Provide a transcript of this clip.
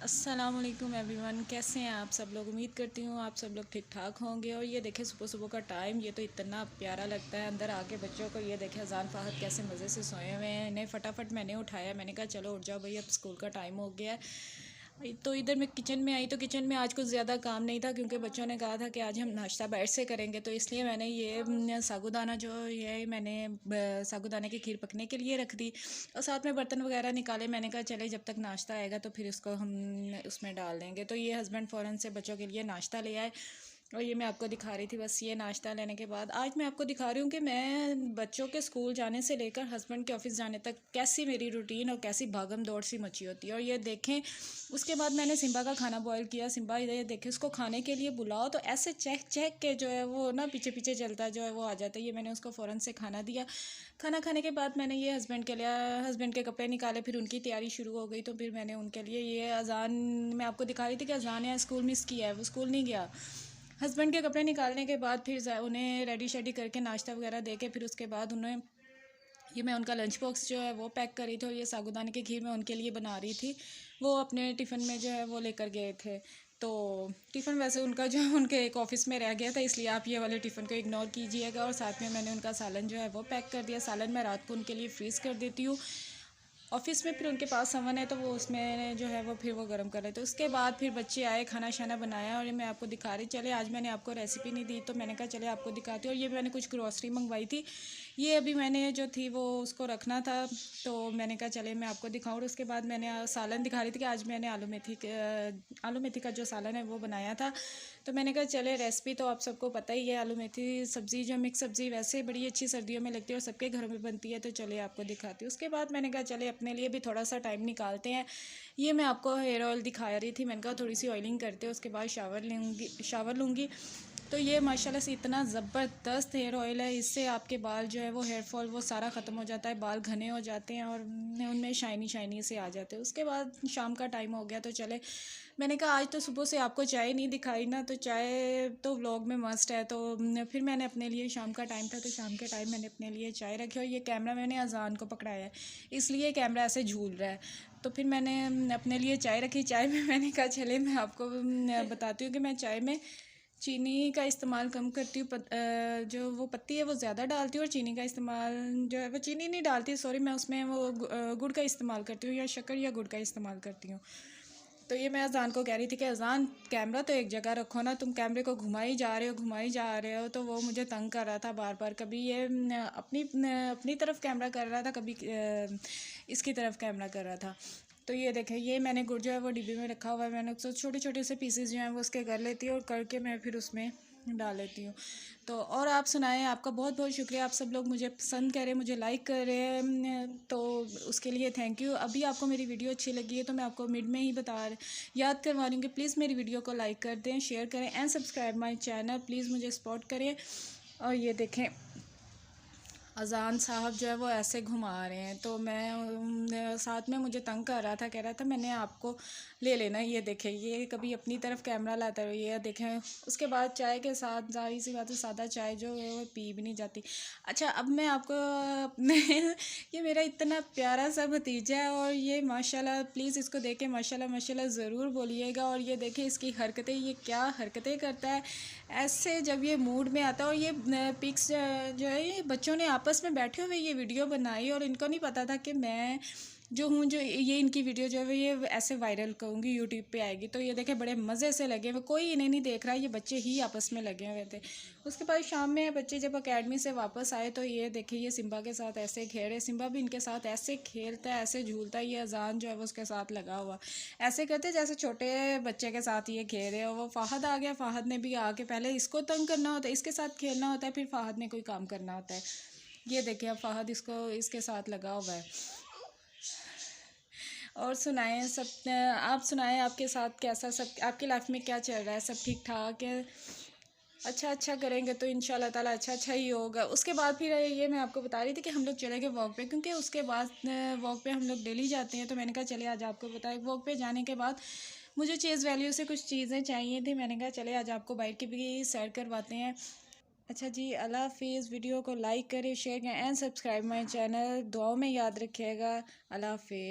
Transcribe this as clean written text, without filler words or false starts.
अस्सलामुअलैकुम एवरीवन, कैसे हैं आप सब लोग। उम्मीद करती हूँ आप सब लोग ठीक ठाक होंगे। और ये देखें सुबह सुबह का टाइम, ये तो इतना प्यारा लगता है अंदर आके बच्चों को। ये देखें अजान फ़ाहद कैसे मज़े से सोए हुए हैं। इन्हें फटाफट मैंने उठाया, मैंने कहा चलो उठ जाओ भाई, अब स्कूल का टाइम हो गया है। तो इधर मैं किचन में आई, तो किचन में आज कुछ ज़्यादा काम नहीं था क्योंकि बच्चों ने कहा था कि आज हम नाश्ता बैठ से करेंगे। तो इसलिए मैंने ये साबूदाना जो ये मैंने साबूदाने की खीर पकने के लिए रख दी और साथ में बर्तन वगैरह निकाले। मैंने कहा चले जब तक नाश्ता आएगा तो फिर उसको हम उसमें डाल देंगे। तो ये हस्बैंड फ़ौरन से बच्चों के लिए नाश्ता ले आए और ये मैं आपको दिखा रही थी। बस ये नाश्ता लेने के बाद आज मैं आपको दिखा रही हूँ कि मैं बच्चों के स्कूल जाने से लेकर हस्बैंड के ऑफिस जाने तक कैसी मेरी रूटीन और कैसी भागम दौड़ सी मची होती है। और ये देखें, उसके बाद मैंने सिम्बा का खाना बॉयल किया। सिम्बा ये देखें, उसको खाने के लिए बुलाओ तो ऐसे चेक चेक के जो है वो ना पीछे पीछे चलता जो है वो आ जाता है। ये मैंने उसको फ़ौरन से खाना दिया। खाना खाने के बाद मैंने ये हस्बैंड के लिए हस्बैंड के कपड़े निकाले, फिर उनकी तैयारी शुरू हो गई। तो फिर मैंने उनके लिए ये अजान मैं आपको दिखा रही थी कि अजान या स्कूल मिस किया है, वो स्कूल नहीं गया। हस्बैंड के कपड़े निकालने के बाद फिर उन्हें रेडी शेडी करके नाश्ता वगैरह दे के फिर उसके बाद उन्हें ये मैं उनका लंच बॉक्स जो है वो पैक करी थी। और ये साबूदाने की खीर मैं उनके लिए बना रही थी, वो अपने टिफ़िन में जो है वो लेकर गए थे। तो टिफ़िन वैसे उनका जो है उनके एक ऑफ़िस में रह गया था, इसलिए आप ये वाले टिफ़िन को इग्नोर कीजिएगा। और साथ में मैंने उनका सालन जो है वो पैक कर दिया। सालन मैं रात को उनके लिए फ्रीज़ कर देती हूँ। ऑफ़िस में फिर उनके पास समन है तो वो उसमें जो है वो फिर वो गर्म कर रहे थे। उसके बाद फिर बच्चे आए, खाना शाना बनाया और ये मैं आपको दिखा रही। चले आज मैंने आपको रेसिपी नहीं दी तो मैंने कहा चले आपको दिखाती हूँ। और ये मैंने कुछ ग्रॉसरी मंगवाई थी, ये अभी मैंने जो थी वो उसको रखना था, तो मैंने कहा चले मैं आपको दिखाऊँ। और उसके बाद मैंने सालन दिखा रही थी कि आज मैंने आलू मेथी का जो सालन है वो बनाया था। तो मैंने कहा चले रेसिपी तो आप सबको पता ही है, आलू मेथी सब्ज़ी जो मिक्स सब्ज़ी वैसे बड़ी अच्छी सर्दियों में लगती है और सबके घरों में बनती है। तो चले आपको दिखाती हूँ। उसके बाद मैंने कहा चले अपने लिए भी थोड़ा सा टाइम निकालते हैं। ये मैं आपको हेयर ऑयल दिखा रही थी, मैंने कहा थोड़ी सी ऑयलिंग करते हैं, उसके बाद शावर लूँगी। तो ये माशाल्लाह से इतना ज़बरदस्त हेयर ऑयल है, इससे आपके बाल जो है वो हेयर फॉल वो सारा ख़त्म हो जाता है, बाल घने हो जाते हैं और उनमें शाइनी शाइनी से आ जाते हैं। उसके बाद शाम का टाइम हो गया तो चले मैंने कहा आज तो सुबह से आपको चाय नहीं दिखाई ना, तो चाय तो व्लॉग में मस्ट है। तो फिर मैंने अपने लिए शाम का टाइम था तो शाम के टाइम मैंने अपने लिए चाय रखी। और ये कैमरा मैंने अजान को पकड़ाया है इसलिए कैमरा ऐसे झूल रहा है। तो फिर मैंने अपने लिए चाय रखी। चाय में मैंने कहा चले मैं आपको बताती हूँ कि मैं चाय में चीनी का इस्तेमाल कम करती हूँ। जो वो पत्ती है वो ज़्यादा डालती हूँ और चीनी का इस्तेमाल जो है वो चीनी नहीं डालती, सॉरी, मैं उसमें वो गुड़ का इस्तेमाल करती हूँ या शक्कर या गुड़ का इस्तेमाल करती हूँ। तो ये मैं अजान को कह रही थी कि अजान कैमरा तो एक जगह रखो ना, तुम कैमरे को घुमाई जा रहे हो। तो वो मुझे तंग कर रहा था बार बार, कभी ये अपनी तरफ कैमरा कर रहा था, कभी इसकी तरफ कैमरा कर रहा था। तो ये देखें, ये मैंने गुड़ जो है वो डिब्बे में रखा हुआ है। मैंने उसको छोटे छोटे से पीसेस जो हैं वो उसके कर लेती हूँ और करके मैं फिर उसमें डाल लेती हूँ। तो और आप सुनाएं, आपका बहुत बहुत शुक्रिया। आप सब लोग मुझे पसंद कर रहे हैं, मुझे लाइक कर रहे हैं, तो उसके लिए थैंक यू। अभी आपको मेरी वीडियो अच्छी लगी है तो मैं आपको मिड में ही याद करवा रही हूँ कि प्लीज़ मेरी वीडियो को लाइक कर दें, शेयर करें and subscribe my channel. Please मुझे सपोर्ट करें। और ये देखें अजान साहब जो है वो ऐसे घुमा रहे हैं, तो मैं साथ में मुझे तंग कर रहा था, कह रहा था मैंने आपको ले लेना। ये देखें, ये कभी अपनी तरफ कैमरा लाता है। ये देखें, उसके बाद चाय के साथ जाहिर सी बात है सादा चाय जो है वो पी भी नहीं जाती। अच्छा, अब मैं आपको अपने ये मेरा इतना प्यारा सा भतीजा है और ये माशाल्लाह, प्लीज़ इसको देख के माशाल्लाह माशाल्लाह ज़रूर बोलिएगा। और ये देखें इसकी हरकतें, ये क्या हरकतें करता है ऐसे जब ये मूड में आता है। और ये पिक्स जो है ये बच्चों ने आपस में बैठे हुए ये वीडियो बनाई और इनको नहीं पता था कि मैं जो हूँ, जो ये इनकी वीडियो जो है ये ऐसे वायरल करूँगी, यूट्यूब पे आएगी। तो ये देखें बड़े मज़े से लगे हुए, कोई इन्हें नहीं देख रहा, ये बच्चे ही आपस में लगे हुए थे। उसके बाद शाम में बच्चे जब अकेडमी से वापस आए तो ये देखिए ये सिम्बा के साथ ऐसे खेल रहे, सिम्बा भी इनके साथ ऐसे खेलता है, ऐसे झूलता है। ये अजान जो है वो उसके साथ लगा हुआ ऐसे करते जैसे छोटे बच्चे के साथ ये खेल रहे हो। वो फ़ाहद आ गया, फ़ाहद ने भी आके पहले इसको तंग करना होता है, इसके साथ खेलना होता है, फिर फ़ाहद ने कोई काम करना होता है। ये देखिए अब फ़ाहद इसके साथ लगा हुआ है। और सुनाएं सब, आप सुनाएं आपके साथ कैसा, सब आपकी लाइफ में क्या चल रहा है, सब ठीक ठाक है। अच्छा अच्छा करेंगे तो इंशाल्लाह ताला अच्छा अच्छा ही होगा। उसके बाद फिर ये मैं आपको बता रही थी कि हम लोग चले गए वॉक पे, क्योंकि उसके बाद वॉक पे हम लोग डेली जाते हैं। तो मैंने कहा चले आज आपको बताएं, वॉक पे जाने के बाद मुझे चेज़ वैल्यू से कुछ चीज़ें चाहिए थी। मैंने कहा चले आज आपको बाइक की भी सैर करवाते हैं। अच्छा जी, अल्लाह हाफिज़। वीडियो को लाइक करें, शेयर करें एंड सब्सक्राइब माई चैनल। दुआओं में याद रखिएगा। अल्लाह हाफिज़।